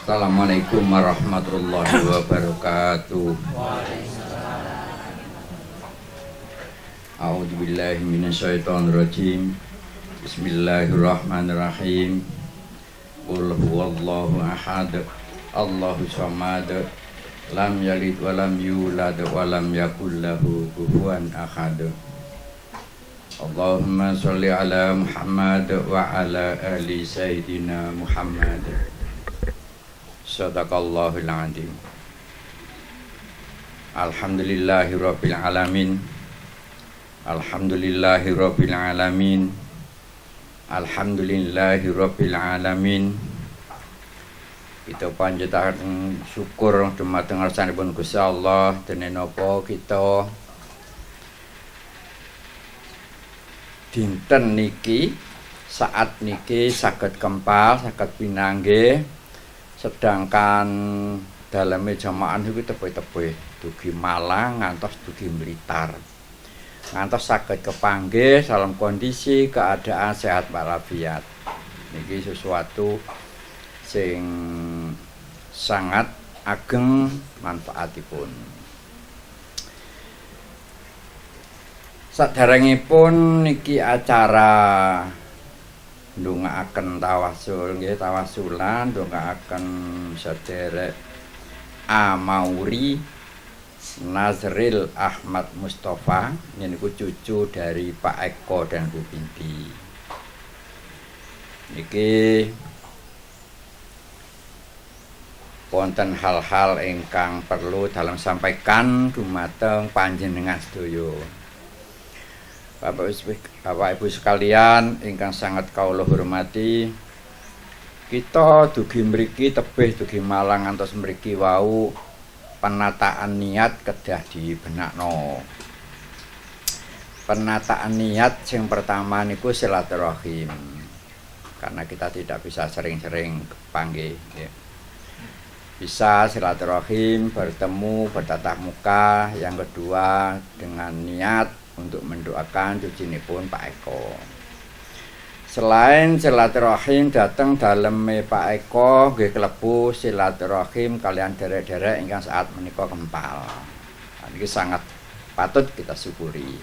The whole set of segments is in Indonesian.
Assalamualaikum warahmatullahi wabarakatuh. A'udzubillahi minasyaitonirrajim. Bismillahirrahmanirrahim. Qul huwallahu ahad. Allahu samad. Lam yalid wa lam yulad wa lam yakul lahu kufuwan ahad. Allahumma sholli ala Muhammad wa ala ali sayyidina Muhammad. Sadaqallahul azim. Alhamdulillahirabbil alamin. Alhamdulillahirabbil alamin. Alhamdulillahirabbil alamin. Kita panjataken syukur dumateng ngarsanipun Gusti Allah dene napa kita dinten niki saat niki saged kempal, saged pinanggih. Sedangkan daleme jamaah niku tebih-tebih dugi Malang ngantos dugi Blitar. Ngantos saged kepanggih dalam kondisi keadaan sehat walafiat. Niki sesuatu sing sangat ageng manfaatipun. Saderengipun niki acara ndongaaken tawasul nggih, tawasulan ndongaaken sederek Amauri Nazril Ahmad Mustafa niku cucu dari Pak Eko dan Bu Binti. Niki wonten hal-hal ingkang perlu dalam sampaikan dumateng panjenengan sedaya. Bapak Ibu sekalian ingkang sangat kaula hormati, kita dugi mriki tebih dugi Malang ngantos mriki wau penataan niat kedah dibenakno. Penataan niat sing pertama niku silaturahim. Karena kita tidak bisa sering-sering panggih ya. Bisa silaturahim, bertemu, bertatap muka. Yang kedua dengan niat untuk mendoakan cucinipun Pak Eko. Selain silaturahim dateng daleme Pak Eko nggih klebu silaturahim kalian derek-derek ingkang saat menika kempal. Niki sangat patut kita syukuri.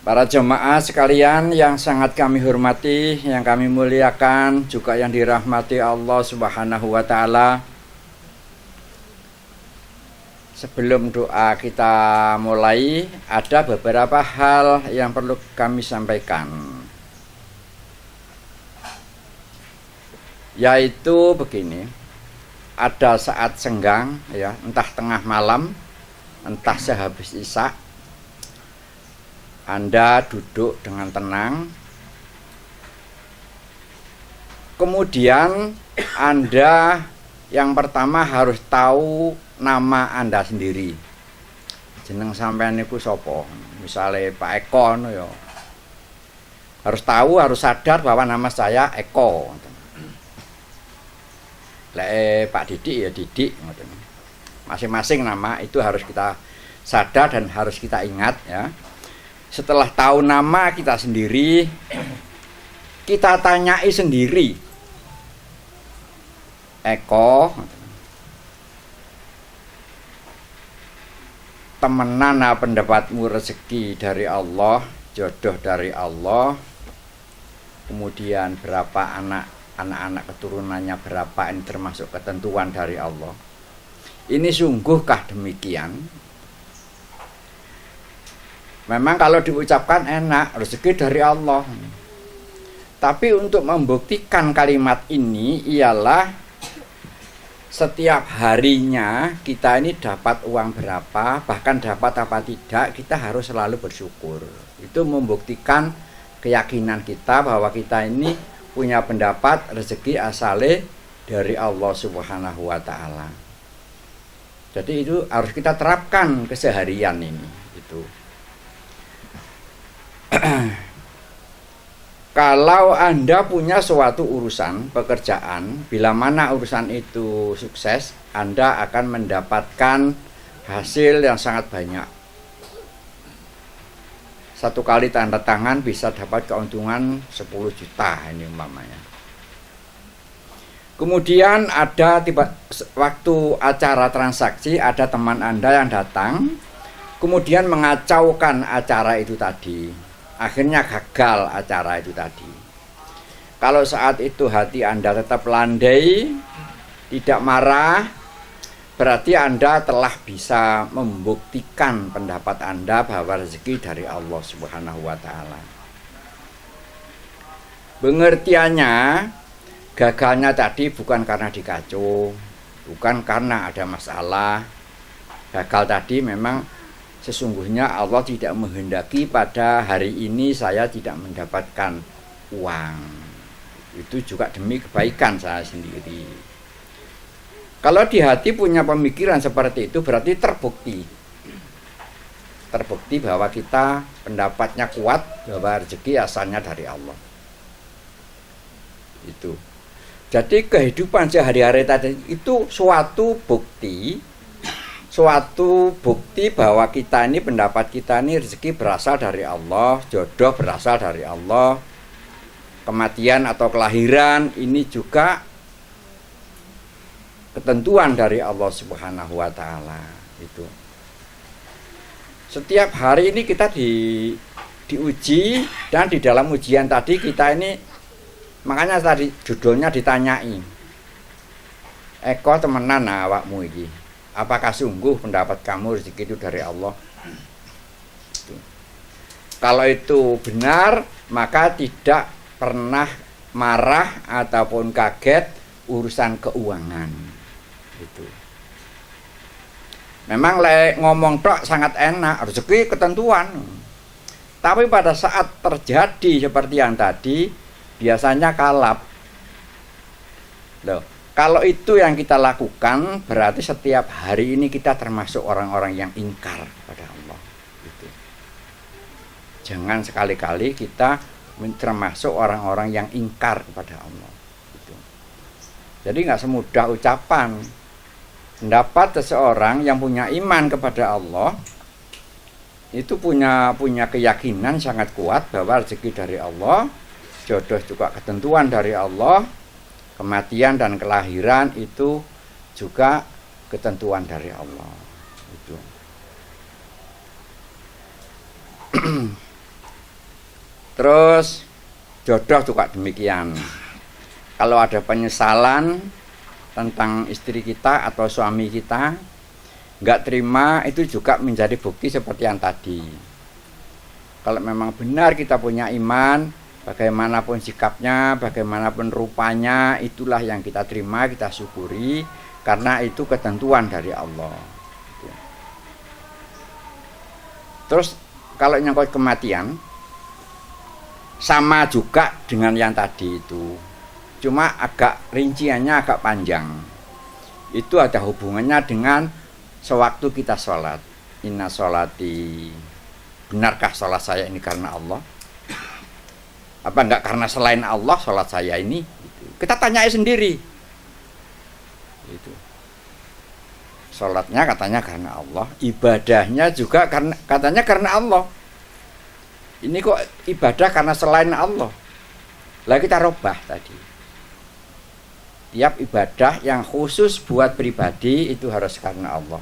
Para jemaah sekalian yang sangat kami hormati, yang kami muliakan, juga yang dirahmati Allah Subhanahu wa taala. Sebelum doa kita mulai, ada beberapa hal yang perlu kami sampaikan. Yaitu begini, ada saat senggang ya, entah tengah malam, entah sehabis isya, Anda duduk dengan tenang. Kemudian Anda yang pertama harus tahu nama Anda sendiri. Jeneng sampean niku sapa? Misale Pak Eko no ya. Harus tahu, harus sadar bahwa nama saya Eko. Lek Pak Didik ya Didik ngoten. Masing-masing nama itu harus kita sadar dan harus kita ingat ya. Setelah tahu nama kita sendiri, kita tanyai sendiri. Eko temenan pendapatmu rezeki dari Allah, jodoh dari Allah, kemudian berapa anak-anak keturunannya berapa, ini termasuk ketentuan dari Allah. Ini sungguhkah demikian? Memang kalau diucapkan enak, rezeki dari Allah. Tapi untuk membuktikan kalimat ini ialah setiap harinya kita ini dapat uang berapa, bahkan dapat apa tidak, kita harus selalu bersyukur. Itu membuktikan keyakinan kita bahwa kita ini punya pendapat rezeki asale dari Allah Subhanahu wa taala. Jadi itu harus kita terapkan keseharian ini itu. Kalau Anda punya suatu urusan pekerjaan, bila mana urusan itu sukses, Anda akan mendapatkan hasil yang sangat banyak. Satu kali tanda tangan bisa dapat keuntungan 10 juta ini umpamanya. Kemudian ada waktu acara transaksi, ada teman Anda yang datang, kemudian mengacaukan acara itu tadi. Akhirnya gagal acara itu tadi. Kalau saat itu hati Anda tetap landai, tidak marah, berarti Anda telah bisa membuktikan pendapat Anda bahwa rezeki dari Allah Subhanahu wa Ta'ala. Pengertiannya, gagalnya tadi bukan karena dikacau, bukan karena ada masalah. Gagal tadi memang sesungguhnya Allah tidak menghendaki pada hari ini saya tidak mendapatkan uang. Itu juga demi kebaikan saya sendiri. Kalau di hati punya pemikiran seperti itu berarti terbukti. Terbukti bahwa kita pendapatnya kuat bahwa rezeki asalnya dari Allah. Itu. Jadi kehidupan sehari-hari tadi itu suatu bukti bahwa kita ini, pendapat kita ini, rezeki berasal dari Allah, jodoh berasal dari Allah, kematian atau kelahiran ini juga ketentuan dari Allah Subhanahu wa Ta'ala. Itu. Setiap hari ini kita diuji, dan di dalam ujian tadi kita ini, makanya tadi judulnya ditanyai, Eko temenan awakmu iki, apakah sungguh pendapat kamu rezeki itu dari Allah? Kalau itu benar, maka tidak pernah marah ataupun kaget urusan keuangan. Itu. Memang ngomong tok sangat enak, rezeki ketentuan. Tapi pada saat terjadi seperti yang tadi, biasanya kalap. Loh, kalau itu yang kita lakukan, berarti setiap hari ini kita termasuk orang-orang yang ingkar pada Allah. Gitu. Jangan sekali-kali kita termasuk orang-orang yang ingkar kepada Allah. Gitu. Jadi nggak semudah ucapan. Pendapat seseorang yang punya iman kepada Allah itu punya keyakinan sangat kuat bahwa rezeki dari Allah, jodoh juga ketentuan dari Allah, kematian dan kelahiran itu juga ketentuan dari Allah. Itu. Terus jodoh juga demikian. Kalau ada penyesalan tentang istri kita atau suami kita nggak terima, itu juga menjadi bukti seperti yang tadi. Kalau memang benar kita punya iman, bagaimanapun sikapnya, bagaimanapun rupanya, itulah yang kita terima, kita syukuri, karena itu ketentuan dari Allah. Terus kalau nyangkut kematian, sama juga dengan yang tadi itu, cuma agak rinciannya agak panjang. Itu ada hubungannya dengan sewaktu kita sholat. Inna sholati, benarkah sholat saya ini karena Allah? Apa enggak karena selain Allah sholat saya ini? Gitu. Kita tanyai sendiri. Itu. Sholatnya katanya karena Allah, ibadahnya juga katanya karena Allah. Ini kok ibadah karena selain Allah? Lah kita robah tadi. Tiap ibadah yang khusus buat pribadi itu harus karena Allah.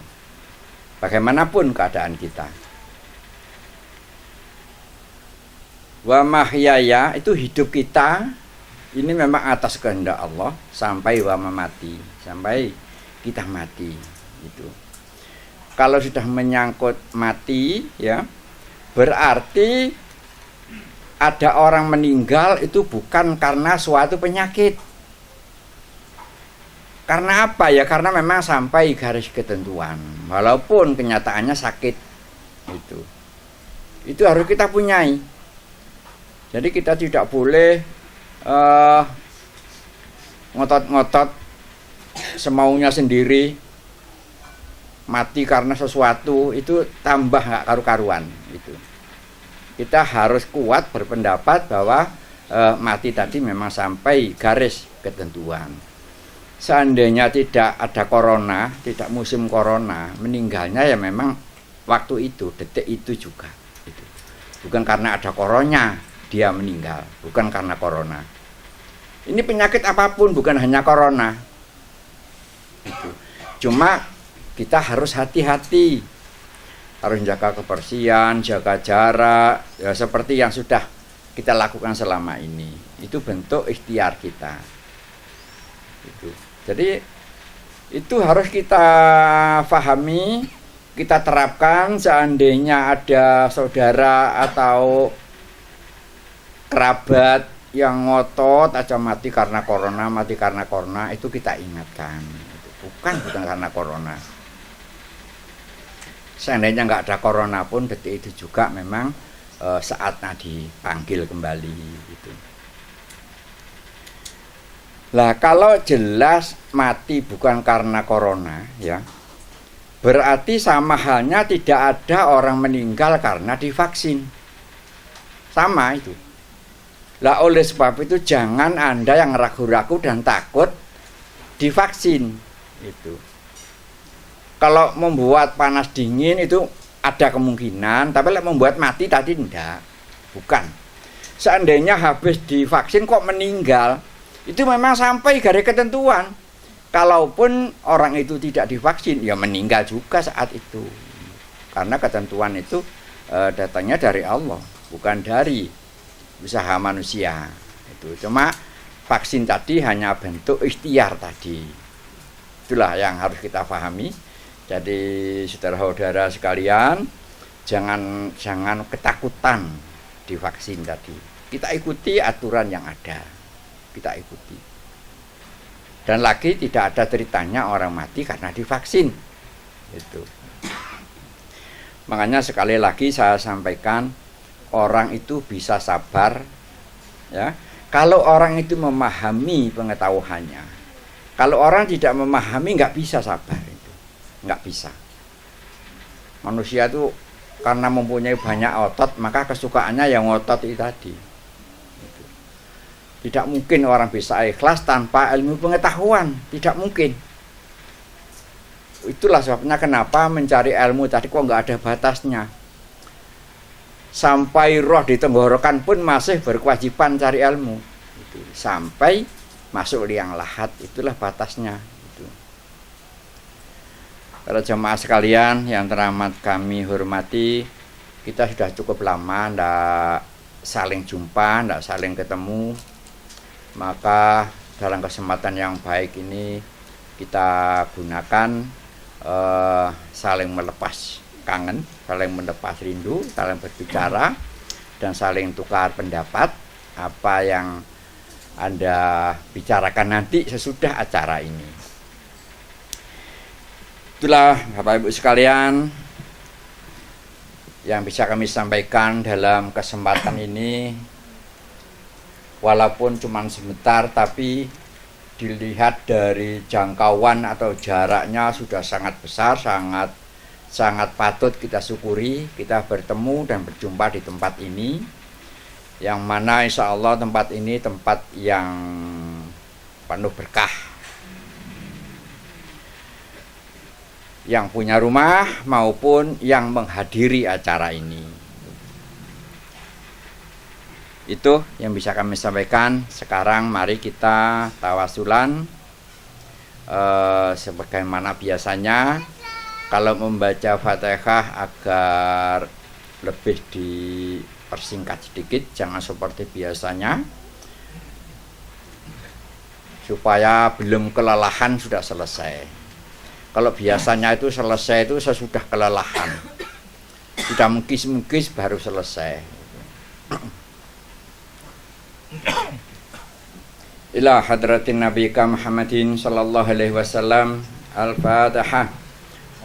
Bagaimanapun keadaan kita. Wa mahyaya, itu hidup kita ini memang atas kehendak Allah sampai wa mamati, sampai kita mati. Itu. Kalau sudah menyangkut mati, ya, berarti ada orang meninggal itu bukan karena suatu penyakit. Karena apa ya? Karena memang sampai garis ketentuan, walaupun kenyataannya sakit. Itu harus kita punyai. Jadi kita tidak boleh ngotot-ngotot semaunya sendiri, mati karena sesuatu, itu tambah nggak karu-karuan. Itu kita harus kuat berpendapat bahwa mati tadi memang sampai garis ketentuan. Seandainya tidak ada corona, tidak musim corona, meninggalnya ya memang waktu itu, detik itu juga. Bukan karena ada coronanya dia meninggal, bukan karena corona. Ini penyakit apapun, bukan hanya corona. Gitu. Cuma kita harus hati-hati, harus jaga kebersihan, jaga jarak, ya seperti yang sudah kita lakukan selama ini. Itu bentuk ikhtiar kita. Gitu. Jadi itu harus kita pahami, kita terapkan. Seandainya ada saudara atau kerabat yang ngotot aja mati karena corona, itu kita ingatkan. Bukan karena corona. Seandainya nggak ada corona pun detik itu juga memang saatnya dipanggil kembali gitu. Lah kalau jelas mati bukan karena corona ya, berarti sama halnya tidak ada orang meninggal karena divaksin. Sama itu. Lah oleh sebab itu jangan Anda yang ragu-ragu dan takut divaksin itu. Kalau membuat panas dingin itu ada kemungkinan, tapi kalau membuat mati tadi enggak. Bukan. Seandainya habis divaksin kok meninggal, itu memang sampai garis ketentuan. Kalaupun orang itu tidak divaksin, ya meninggal juga saat itu. Karena ketentuan itu datangnya dari Allah, bukan dari usaha manusia. Itu cuma vaksin tadi hanya bentuk ikhtiar tadi. Itulah yang harus kita pahami. Jadi saudara-saudara sekalian, jangan ketakutan divaksin tadi. Kita ikuti aturan yang ada. Kita ikuti. Dan lagi tidak ada ceritanya orang mati karena divaksin. Itu. Makanya sekali lagi saya sampaikan, orang itu bisa sabar ya kalau orang itu memahami pengetahuannya. Kalau orang tidak memahami nggak bisa sabar, itu nggak bisa. Manusia itu karena mempunyai banyak otot, maka kesukaannya yang otot itu tadi. Tidak mungkin orang bisa ikhlas tanpa ilmu pengetahuan, tidak mungkin. Itulah sebabnya kenapa mencari ilmu tadi kok nggak ada batasnya. Sampai roh di tenggorokan pun masih berkewajiban cari ilmu. Itu. Sampai masuk liang lahat, itulah batasnya. Itu. Para jemaah sekalian yang teramat kami hormati, kita sudah cukup lama tidak saling jumpa, tidak saling ketemu. Maka dalam kesempatan yang baik ini kita gunakan saling melepas kangen, saling melepas rindu, saling berbicara, dan saling tukar pendapat apa yang Anda bicarakan nanti sesudah acara ini. Itulah Bapak Ibu sekalian yang bisa kami sampaikan dalam kesempatan ini. Walaupun cuma sebentar, tapi dilihat dari jangkauan atau jaraknya sudah sangat besar, sangat patut kita syukuri. Kita bertemu dan berjumpa di tempat ini, yang mana insya Allah tempat ini tempat yang penuh berkah. Yang punya rumah maupun yang menghadiri acara ini. Itu yang bisa kami sampaikan. Sekarang mari kita tawasulan sebagaimana biasanya. Kalau membaca Fatihah agar lebih dipersingkat sedikit, jangan seperti biasanya, supaya belum kelelahan sudah selesai. Kalau biasanya itu selesai itu sesudah kelelahan, sudah mengkis-mengkis baru selesai. Ila hadratin Nabi Muhammadin sallallahu alaihi wasallam. Al-Fatihah.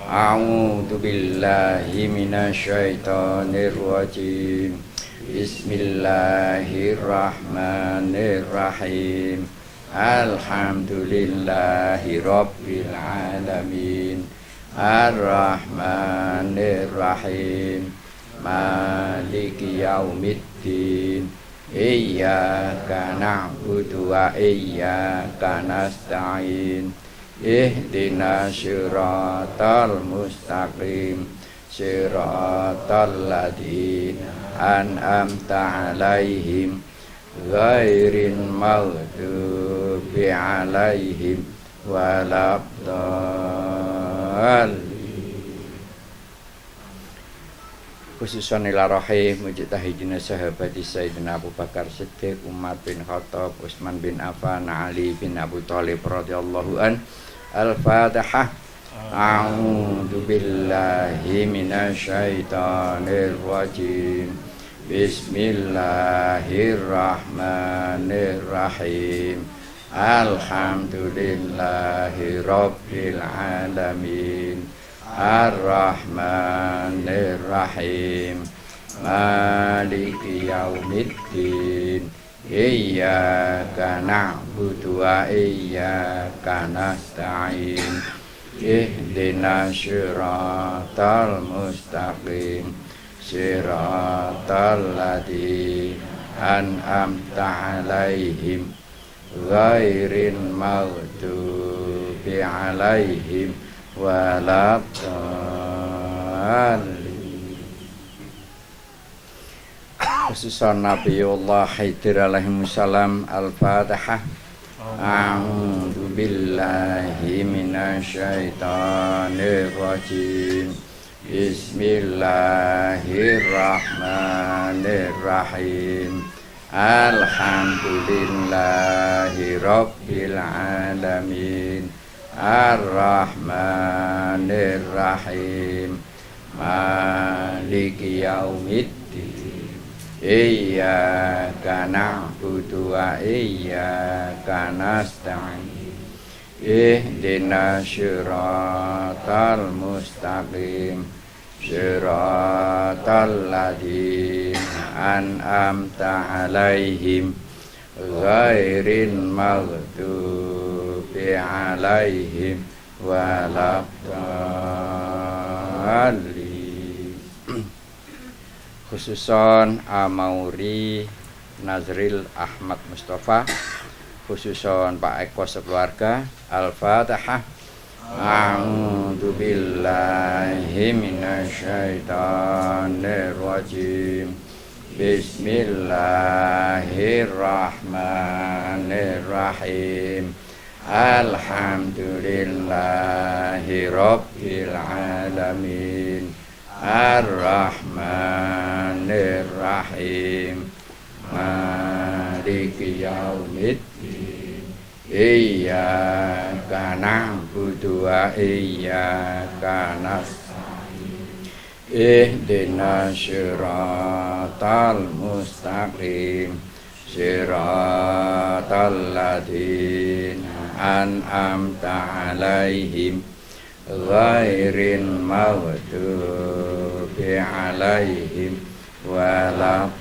A'udzu billahi minasyaitonir rajim. Bismillahirrahmanirrahim. Alhamdulillahi rabbil alamin. Ar-Rahmanir-Rahim. Maliki yaumiddin. Iyyaka na'budu wa iyyaka nasta'in. Ihdinas siratal mustaqim. Siratal ladzina an'amta 'alaihim ghairil maghdubi alaihim waladdallin. Khususan ila rahim mujtahidina sahabati Sayyidina Abu Bakar Siddiq, Umar bin Khattab, Utsman bin Affan, Ali bin Abu Thalib radhiyallahu an. Al-Fatihah. A'udzu billahi minasyaitonir rajim. Bismillahirrahmanirrahim. Alhamdulillahi rabbil alamin. Ar-Rahmanir-Rahim. Maliki yaumiddin. Iyyaka na'budu wa iyyaka nasta'in. Ihdinas siratal mustaqim. Siratal ladzina an'amta 'alaihim ghairil maghdubi 'alaihim waladdallin. Khususan Nabiullah Khidir alaihissalam. Al-Fatihah. A'udzu billahi minasyaitonir rajim. Bismillahirrahmanirrahim. Alhamdulillahi rabbil alamin. Ar-Rahmanir-Rahim. Maliki yaumiddin. Iyyaka na'budu wa iyyaka nasta'in. Ihdinas siratal mustaqim. Siratal ladzina an'amta 'alaihim ghairil maghdubi 'alaihim waladdallin. Khususon Amauri Nazril Ahmad Mustafa. Khususon Pak Eko sekeluarga. Al-Fatihah. A'udzu billahi minasyaitonir rajim. Bismillahirrahmanirrahim. Alhamdulillahi rabbil alamin. Ar-Rahmanir-Rahim. Maliki yaumiddin. Iyyaka na'budu wa iyyaka nasta'in. Ihdinas siratal mustaqim. Siratal ladzina an'amta 'alaihim ghairil maghdubi 'alaihim waladdallin.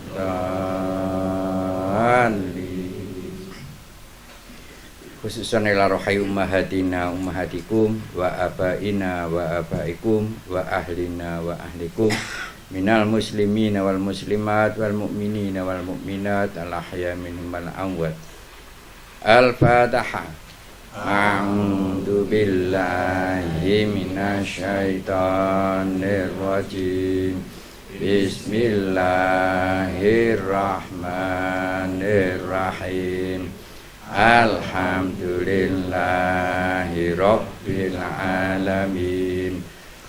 Khususan ila rohai ummahatina ummahatikum wa abaina wa abaikum wa ahlina wa ahlikum minal muslimina wal muslimat wal mu'minina wal mu'minat al ahya minhum wal amwat. Al-Fatihah. A'udzu billahi minasyaitonir rajim. Bismillahirrahmanirrahim. Alhamdulillahi rabbil alamin.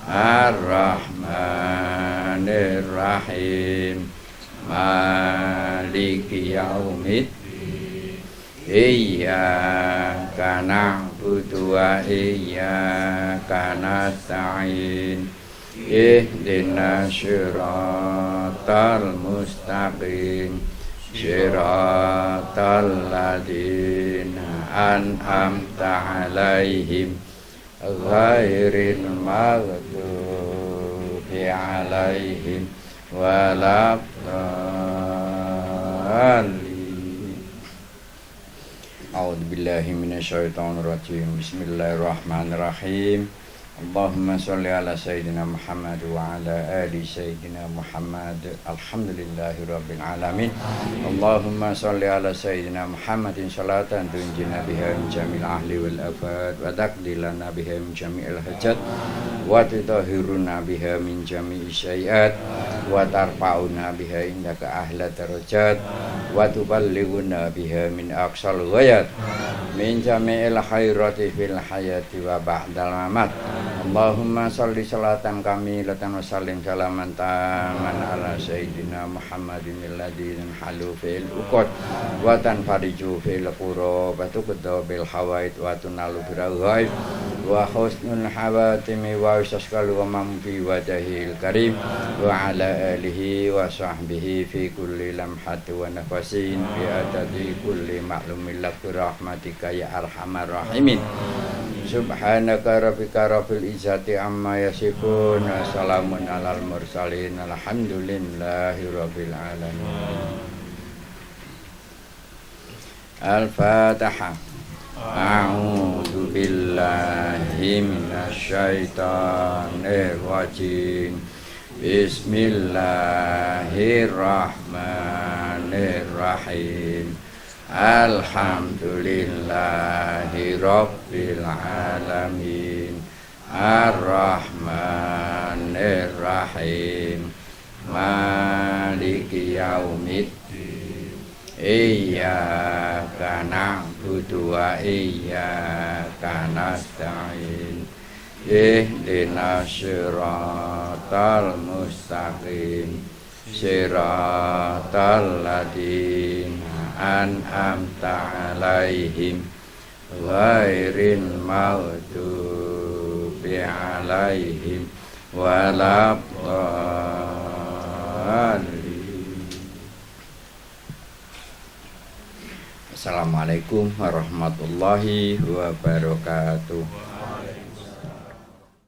Ar-Rahmanir-Rahim. Maliki yaumiddin. Iyyaka na'budu wa iyyaka nasta'in. Ihdinas siratal mustaqim. Siratal ladzina an'amta 'alaihim ghairil maghdubi 'alaihim waladdallin. A'udzu billahi minasyaitonir rajim. Bismillahirrahmanirrahim. Allahumma sholli ala sayyidina Muhammad wa ala ali sayyidina Muhammad. Alhamdulillahi rabbil alamin. Allahumma sholli ala sayyidina Muhammadin sholatan tunjina biha min jamil ahli wal afat wa taqdilana biha min jami'il hajat wa tutahhiruna biha min jami'i syai'at wa tarfa'una biha indaka ahla darajat wa tuballighuna biha min aqsal ghayat min jami'il khairati fil hayati wa ba'dal mamat. Allahumma shalli salatan kamilatan wa sallim salaman taman ala sayyidina Muhammadin alladzi halu fil uqad wa tanfariju fil qurab wa tuqda bil hawaid wa tunalu bil ghaib wa husnul hawatimi wa yasqalu wa mamfi wajhil karim wa ala alihi wa sahbihi fi kulli lamhati wa nafasin bi adadi kulli ma'lumin lak rahmatika ya arhamar rahimin. Subhanaka rabbika rabbil izzati amma yasifun wa salamun alal mursalin alhamdulillahi rabbil alamin. Al-Fatihah. A'udzu billahi minasyaitonir rajim. Bismillahirrahmanirrahim. Alhamdulillahi rabbil alamin. Ar-Rahmanir-Rahim. Maliki yaumiddin. Iyyaka na'budu wa iyyaka nasta'in. Ihdinas siratal mustaqim. Siratal ladzina an'amta 'alaihim ghairil maghdubi 'alaihim waladdallin. Assalamualaikum warahmatullahi wabarakatuh.